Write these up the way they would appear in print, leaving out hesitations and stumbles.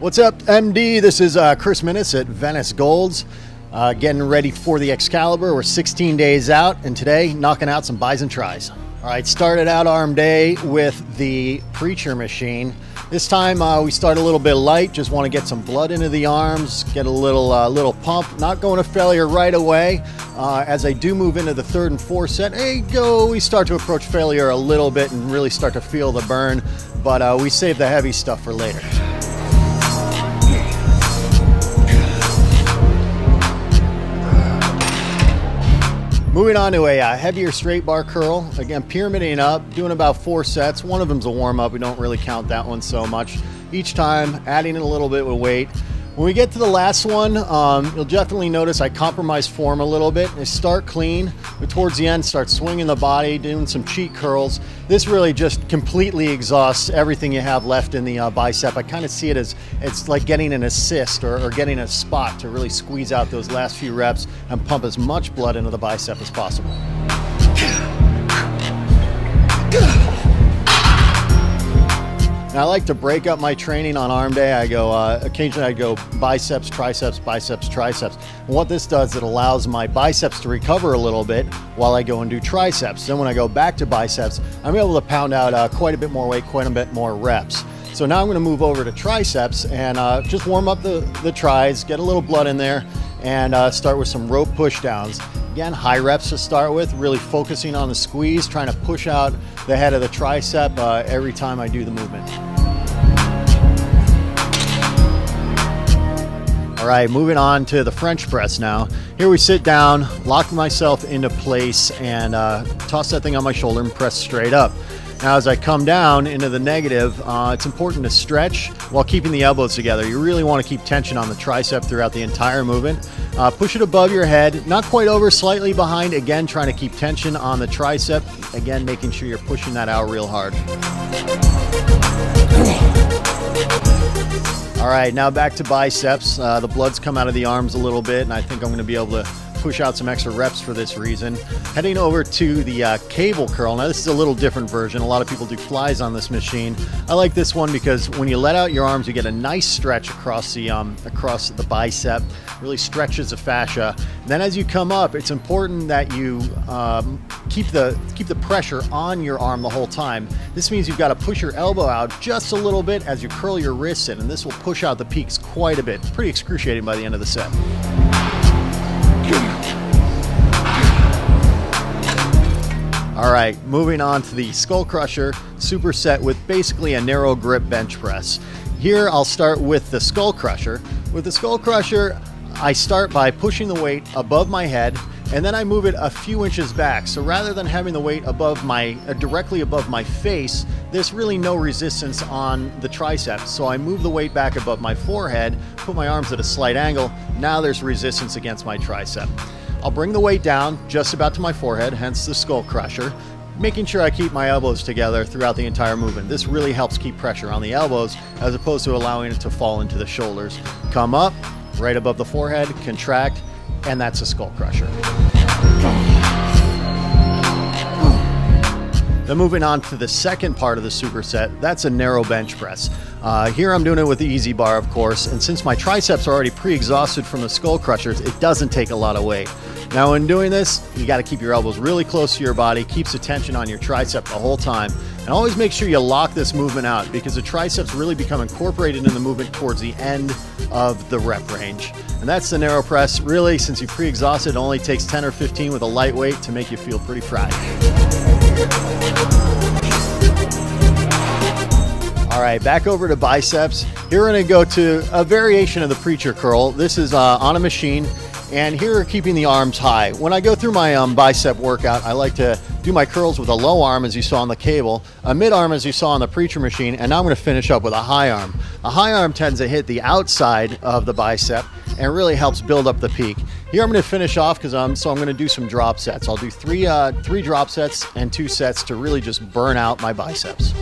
What's up, MD? This is Chris Minnis at Venice Golds, getting ready for the Excalibur. We're 16 days out, and today knocking out some bis and tris. All right, started out arm day with the preacher machine. This time we start a little bit light, just want to get some blood into the arms, get a little pump. Not going to failure right away. As I do move into the third and fourth set, we start to approach failure a little bit and really start to feel the burn, but we save the heavy stuff for later. Moving on to a heavier straight bar curl. Again, pyramiding up, doing about 4 sets. One of them's a warm-up. We don't really count that one so much. Each time, adding in a little bit with weight. When we get to the last one, you'll definitely notice I compromise form a little bit. I start clean, but towards the end, start swinging the body, doing some cheat curls. This really just completely exhausts everything you have left in the bicep. I kind of see it as it's like getting an assist or getting a spot to really squeeze out those last few reps and pump as much blood into the bicep as possible. Now, I like to break up my training on arm day. I go, occasionally I go biceps, triceps, biceps, triceps. And what this does, it allows my biceps to recover a little bit while I go and do triceps. Then when I go back to biceps, I'm able to pound out quite a bit more weight, quite a bit more reps. So now I'm gonna move over to triceps and just warm up the tris, get a little blood in there, and start with some rope push downs. Again, high reps to start with, really focusing on the squeeze, trying to push out the head of the tricep every time I do the movement. All right, moving on to the French press now. Here we sit down, lock myself into place, and toss that thing on my shoulder and press straight up. Now, as I come down into the negative, it's important to stretch while keeping the elbows together. You really want to keep tension on the tricep throughout the entire movement. Push it above your head, not quite over, slightly behind. Again, trying to keep tension on the tricep. Again, making sure you're pushing that out real hard. All right, now back to biceps. The blood's come out of the arms a little bit, and I think I'm going to be able to push out some extra reps for this reason. Heading over to the cable curl. Now, this is a little different version. A lot of people do flies on this machine. I like this one because when you let out your arms, you get a nice stretch across the bicep. Really stretches the fascia. Then as you come up, it's important that you keep the pressure on your arm the whole time. This means you've got to push your elbow out just a little bit as you curl your wrists in, and this will push out the peaks quite a bit. Pretty excruciating by the end of the set. All right, moving on to the skull crusher superset with basically a narrow grip bench press. Here I'll start with the skull crusher. With the skull crusher, I start by pushing the weight above my head, and then I move it a few inches back. So rather than having the weight above directly above my face, there's really no resistance on the triceps. So I move the weight back above my forehead, put my arms at a slight angle. Now there's resistance against my tricep. I'll bring the weight down just about to my forehead, hence the skull crusher, making sure I keep my elbows together throughout the entire movement. This really helps keep pressure on the elbows as opposed to allowing it to fall into the shoulders. Come up, right above the forehead, contract, and that's a skull crusher. Then moving on to the second part of the superset, that's a narrow bench press. Here I'm doing it with the easy bar, of course, and since my triceps are already pre-exhausted from the skull crushers, it doesn't take a lot of weight. Now when doing this, you got to keep your elbows really close to your body, keeps the tension on your tricep the whole time, and always make sure you lock this movement out because the triceps really become incorporated in the movement towards the end of the rep range. And that's the narrow press. Really, since you pre-exhausted, it only takes 10 or 15 with a lightweight to make you feel pretty fried. All right, back over to biceps. Here we're gonna go to a variation of the preacher curl. This is on a machine, and here we're keeping the arms high. When I go through my bicep workout, I like to do my curls with a low arm, as you saw on the cable, a mid arm, as you saw on the preacher machine, and now I'm gonna finish up with a high arm. A high arm tends to hit the outside of the bicep and really helps build up the peak. Here I'm going to finish off because I'm going to do some drop sets. I'll do three drop sets and 2 sets to really just burn out my biceps.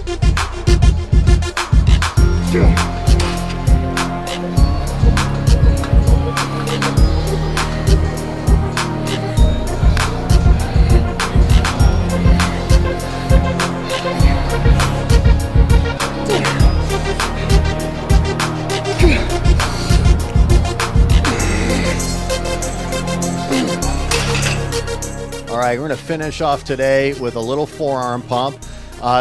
right, we're gonna finish off today with a little forearm pump.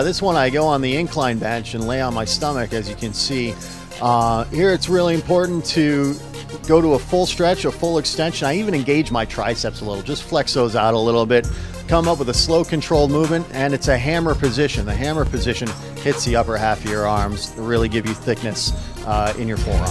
This one I go on the incline bench and lay on my stomach, as you can see. Here it's really important to go to a full stretch, a full extension. I even engage my triceps a little, just flex those out a little bit. Come up with a slow controlled movement, and it's a hammer position. The hammer position hits the upper half of your arms to really give you thickness in your forearm.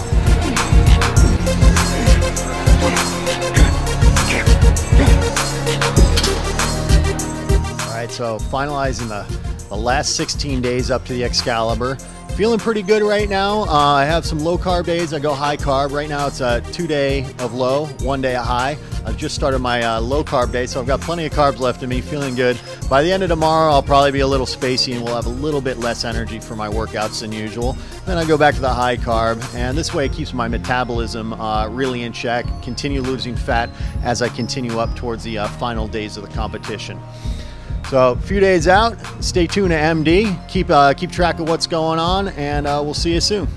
All right, so finalizing the last 16 days up to the Excalibur. Feeling pretty good right now. I have some low carb days. I go high carb. Right now it's a 2-day of low, 1 day of high. I've just started my low carb day, so I've got plenty of carbs left in me, feeling good. By the end of tomorrow, I'll probably be a little spacey and we'll have a little bit less energy for my workouts than usual. Then I go back to the high carb, and this way it keeps my metabolism really in check, continue losing fat as I continue up towards the final days of the competition. So a few days out, stay tuned to MD, keep track of what's going on, and we'll see you soon.